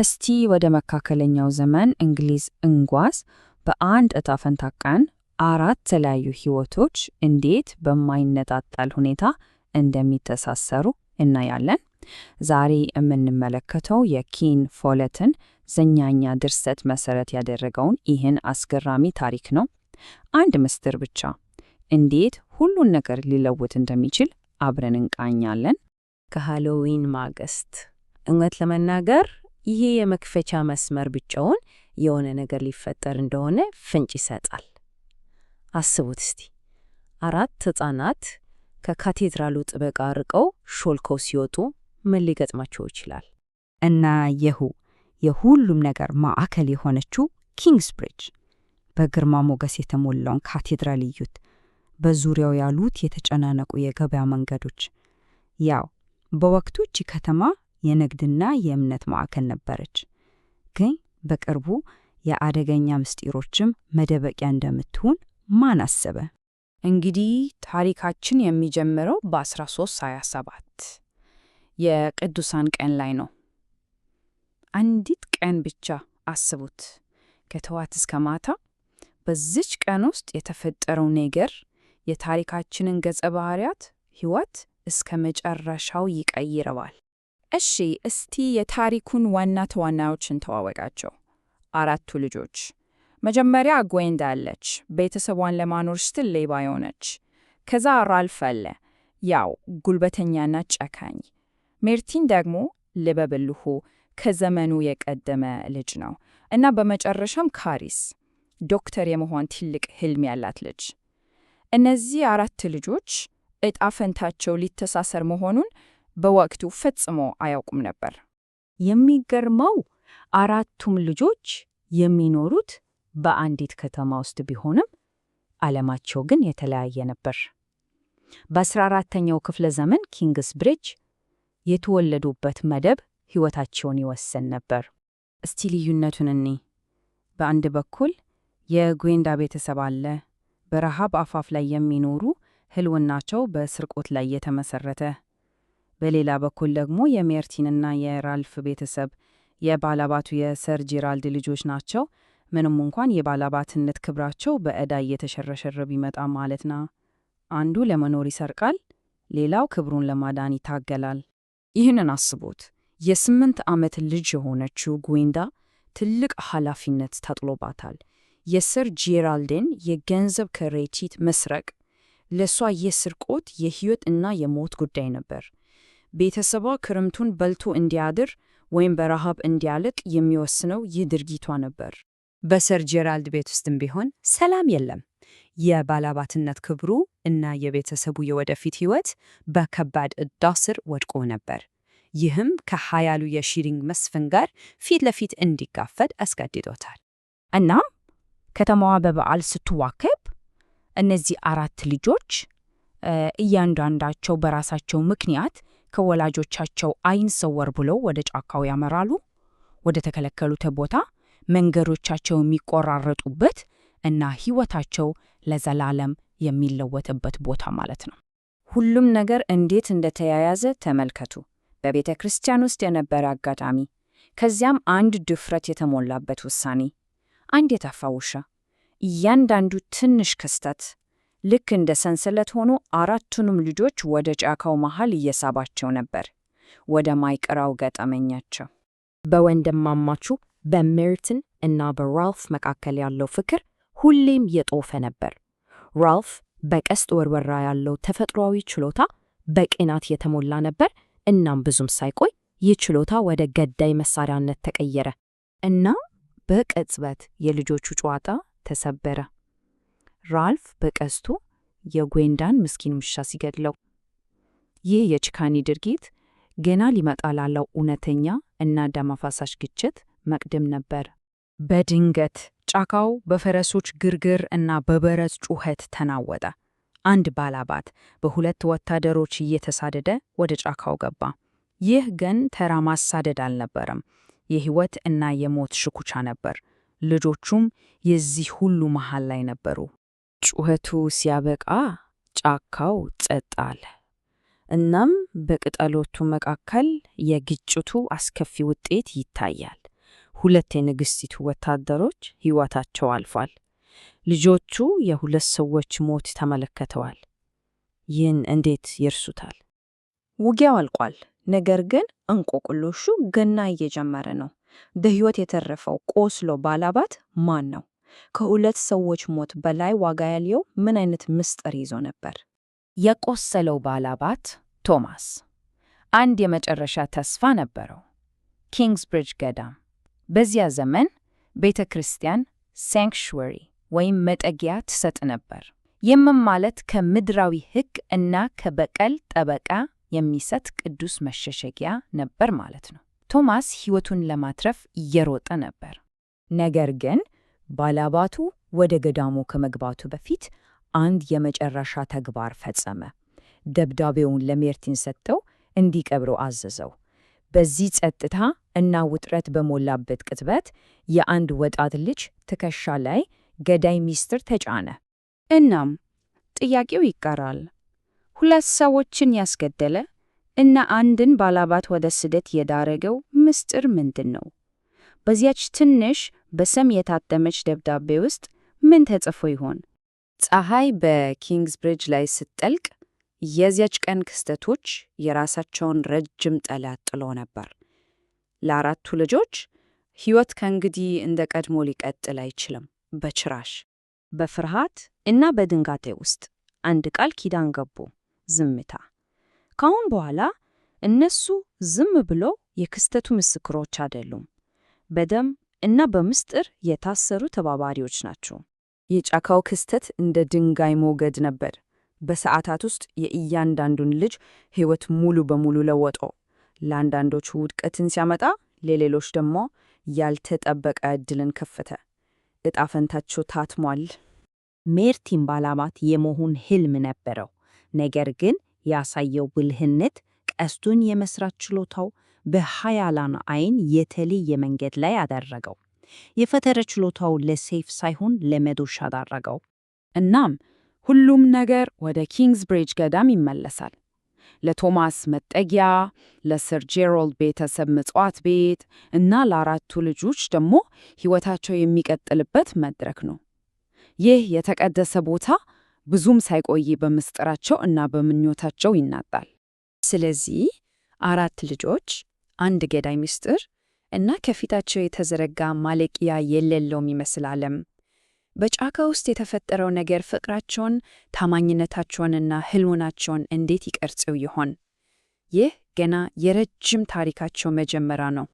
እስቲ ወደ መካከለኛው ዘመን እንግሊዝ እንጓዝ። በአንድ ዕጣ ፈንታ ቀን አራት የተለያዩ ሕይወቶች እንዴት በማይነጣጠል ሁኔታ እንደሚተሳሰሩ እናያለን። ዛሬ የምንመለከተው የኪን ፎለትን ዘኛኛ ድርሰት መሠረት ያደረገውን ይህን አስገራሚ ታሪክ ነው። አንድ ምስጢር ብቻ እንዴት ሁሉን ነገር ሊለውጥ እንደሚችል አብረን እንቃኛለን። ከሃሎዊን ማግስት እውነት ለመናገር ይሄ የመክፈቻ መስመር ብቻውን የሆነ ነገር ሊፈጠር እንደሆነ ፍንጭ ይሰጣል። አስቡት እስቲ፣ አራት ሕፃናት ከካቴድራሉ ጥበቃ ርቀው ሾልከው ሲወጡ ምን ሊገጥማቸው ይችላል? እና የሁሉም ነገር ማዕከል የሆነችው ኪንግስብሪጅ። በግርማ ሞገስ የተሞላውን ካቴድራል እዩት። በዙሪያው ያሉት የተጨናነቁ የገበያ መንገዶች። ያው በወቅቱ ይህች ከተማ የንግድና የእምነት ማዕከል ነበረች። ግን በቅርቡ የአደገኛ ምስጢሮችም መደበቂያ እንደምትሆን ማን አሰበ? እንግዲህ ታሪካችን የሚጀምረው በ1327 የቅዱሳን ቀን ላይ ነው። አንዲት ቀን ብቻ አስቡት፣ ከጠዋት እስከ ማታ። በዚች ቀን ውስጥ የተፈጠረው ነገር የታሪካችንን ገጸ ባህሪያት ሕይወት እስከ መጨረሻው ይቀይረዋል። እሺ፣ እስቲ የታሪኩን ዋና ተዋናዮችን ተዋወቃቸው። አራቱ ልጆች። መጀመሪያ ግዌንዳ አለች፣ ቤተሰቧን ለማኖር ስትል ሌባ የሆነች። ከዛ ራልፍ አለ፣ ያው ጉልበተኛና ጨካኝ። ሜርቲን ደግሞ ልበ ብልሁ ከዘመኑ የቀደመ ልጅ ነው። እና በመጨረሻም ካሪስ፣ ዶክተር የመሆን ትልቅ ህልም ያላት ልጅ። እነዚህ አራት ልጆች ዕጣ ፈንታቸው ሊተሳሰር መሆኑን በወቅቱ ፈጽሞ አያውቁም ነበር። የሚገርመው አራቱም ልጆች የሚኖሩት በአንዲት ከተማ ውስጥ ቢሆንም ዓለማቸው ግን የተለያየ ነበር። በ14ኛው ክፍለ ዘመን ኪንግስብሪጅ የተወለዱበት መደብ ሕይወታቸውን ይወሰን ነበር። እስቲ ልዩነቱን እኔ በአንድ በኩል የግዌንዳ ቤተሰብ አለ፣ በረሃብ አፋፍ ላይ የሚኖሩ ህልውናቸው በስርቆት ላይ የተመሰረተ። በሌላ በኩል ደግሞ የሜርቲንና የራልፍ ቤተሰብ የባላባቱ የሰር ጄራልድ ልጆች ናቸው። ምንም እንኳን የባላባትነት ክብራቸው በዕዳ እየተሸረሸረ ቢመጣ ማለት ነው። አንዱ ለመኖር ይሰርቃል፣ ሌላው ክብሩን ለማዳን ይታገላል። ይህንን አስቡት። የ8 ዓመት ልጅ የሆነችው ግዌንዳ ትልቅ ኃላፊነት ተጥሎባታል። የሰር ጄራልድን የገንዘብ ከረጢት መስረቅ ለሷ የስርቆት የሕይወት እና የሞት ጉዳይ ነበር። ቤተሰቧ ክረምቱን በልቶ እንዲያድር ወይም በረሃብ እንዲያልቅ የሚወስነው ይህ ድርጊቷ ነበር። በሰር ጄራልድ ቤት ውስጥም ቢሆን ሰላም የለም። የባላባትነት ክብሩ እና የቤተሰቡ የወደፊት ሕይወት በከባድ ዕዳ ስር ወድቆ ነበር። ይህም ከኃያሉ የሺሪንግ መስፍን ጋር ፊት ለፊት እንዲጋፈጥ አስገድዶታል። እናም ከተማዋ በበዓል ስትዋከብ እነዚህ አራት ልጆች እያንዳንዳቸው በራሳቸው ምክንያት ከወላጆቻቸው ዓይን ሰወር ብለው ወደ ጫካው ያመራሉ። ወደ ተከለከሉት ቦታ፣ መንገዶቻቸው የሚቆራረጡበት እና ሕይወታቸው ለዘላለም የሚለወጥበት ቦታ ማለት ነው። ሁሉም ነገር እንዴት እንደተያያዘ ተመልከቱ። በቤተ ክርስቲያን ውስጥ የነበረ አጋጣሚ፣ ከዚያም አንድ ድፍረት የተሞላበት ውሳኔ፣ አንድ የጠፋ ውሻ። እያንዳንዱ ትንሽ ክስተት ልክ እንደ ሰንሰለት ሆኖ አራቱንም ልጆች ወደ ጫካው መሃል እየሳባቸው ነበር፣ ወደ ማይቀራው ገጠመኛቸው። በወንድማማቹ በሜርቲን እና በራልፍ መካከል ያለው ፍቅር ሁሌም የጦፈ ነበር። ራልፍ በቀስት ወርወራ ያለው ተፈጥሯዊ ችሎታ በቅናት የተሞላ ነበር። እናም ብዙም ሳይቆይ ይህ ችሎታ ወደ ገዳይ መሳሪያነት ተቀየረ እና በቅጽበት የልጆቹ ጨዋታ ተሰበረ። ራልፍ በቀስቱ የግዌንዳን ምስኪን ውሻ ሲገድለው፣ ይህ የጭካኔ ድርጊት ገና ሊመጣ ላለው እውነተኛ እና ደም አፋሳሽ ግጭት መቅደም ነበር። በድንገት ጫካው በፈረሶች ግርግር እና በበረዝ ጩኸት ተናወጠ። አንድ ባላባት በሁለት ወታደሮች እየተሳደደ ወደ ጫካው ገባ። ይህ ግን ተራ ማሳደድ አልነበረም፣ የሕይወት እና የሞት ሽኩቻ ነበር። ልጆቹም የዚህ ሁሉ መሃል ላይ ነበሩ። ጩኸቱ ሲያበቃ ጫካው ጸጥ አለ። እናም በቅጠሎቹ መካከል የግጭቱ አስከፊ ውጤት ይታያል። 2 የንግሥቲቱ ወታደሮች ሕይወታቸው አልፏል። ልጆቹ የሁለት ሰዎች ሞት ተመለከተዋል። ይህን እንዴት ይርሱታል? ውጊያው አልቋል። ነገር ግን እንቆቅልሹ ገና እየጀመረ ነው። በሕይወት የተረፈው ቆስሎ ባላባት ማን ነው? ከሁለት ሰዎች ሞት በላይ ዋጋ ያለው ምን አይነት ምስጢር ይዞ ነበር? የቆሰለው ባላባት ቶማስ አንድ የመጨረሻ ተስፋ ነበረው። ኪንግስብሪጅ ገዳም በዚያ ዘመን ቤተ ክርስቲያን ሳንክቹዋሪ ወይም መጠጊያ ትሰጥ ነበር። ይህም ማለት ከምድራዊ ሕግ እና ከበቀል ጠበቃ የሚሰጥ ቅዱስ መሸሸጊያ ነበር ማለት ነው። ቶማስ ሕይወቱን ለማትረፍ እየሮጠ ነበር። ነገር ግን ባላባቱ ወደ ገዳሙ ከመግባቱ በፊት አንድ የመጨረሻ ተግባር ፈጸመ። ደብዳቤውን ለሜርቲን ሰጥተው እንዲቀብረው አዘዘው። በዚህ ጸጥታ እና ውጥረት በሞላበት ቅጽበት የአንድ ወጣት ልጅ ትከሻ ላይ ገዳይ ምስጢር ተጫነ። እናም ጥያቄው ይቀራል። ሁለት ሰዎችን ያስገደለ እና አንድን ባላባት ወደ ስደት የዳረገው ምስጢር ምንድን ነው? በዚያች ትንሽ በሰም የታተመች ደብዳቤ ውስጥ ምን ተጽፎ ይሆን? ፀሐይ በኪንግስብሪጅ ላይ ስትጠልቅ የዚያች ቀን ክስተቶች የራሳቸውን ረጅም ጠላት ጥሎ ነበር። ለአራቱ ልጆች ሕይወት ከእንግዲህ እንደ ቀድሞ ሊቀጥል አይችልም። በጭራሽ። በፍርሃት እና በድንጋጤ ውስጥ አንድ ቃል ኪዳን ገቡ፣ ዝምታ። ካሁን በኋላ እነሱ ዝም ብሎ የክስተቱ ምስክሮች አይደሉም፣ በደም እና በምስጢር የታሰሩ ተባባሪዎች ናቸው። የጫካው ክስተት እንደ ድንጋይ ሞገድ ነበር። በሰዓታት ውስጥ የእያንዳንዱን ልጅ ሕይወት ሙሉ በሙሉ ለወጠው። ለአንዳንዶቹ ውድቀትን ሲያመጣ፣ ለሌሎች ደግሞ ያልተጠበቀ ዕድልን ከፈተ። ዕጣ ፈንታቸው ታትሟል። ሜርቲን ባላባት የመሆን ሕልም ነበረው። ነገር ግን ያሳየው ብልህነት፣ ቀስቱን የመስራት ችሎታው በኃያላን ዓይን የተለየ መንገድ ላይ አደረገው። የፈጠራ ችሎታው ለሰይፍ ሳይሆን ለመዶሻ አደረገው። እናም ሁሉም ነገር ወደ ኪንግስብሪጅ ገዳም ይመለሳል። ለቶማስ መጠጊያ፣ ለሰር ጄራልድ ቤተሰብ ምጽዋት ቤት እና ለአራቱ ልጆች ደግሞ ሕይወታቸው የሚቀጥልበት መድረክ ነው። ይህ የተቀደሰ ቦታ ብዙም ሳይቆይ በምስጢራቸው እና በምኞታቸው ይናጣል። ስለዚህ 4 ልጆች፣ አንድ ገዳይ ምስጢር እና ከፊታቸው የተዘረጋ ማለቂያ የሌለው የሚመስል ዓለም። በጫካ ውስጥ የተፈጠረው ነገር ፍቅራቸውን፣ ታማኝነታቸውንና ሕልውናቸውን እንዴት ይቀርጸው ይሆን? ይህ ገና የረጅም ታሪካቸው መጀመሪያ ነው።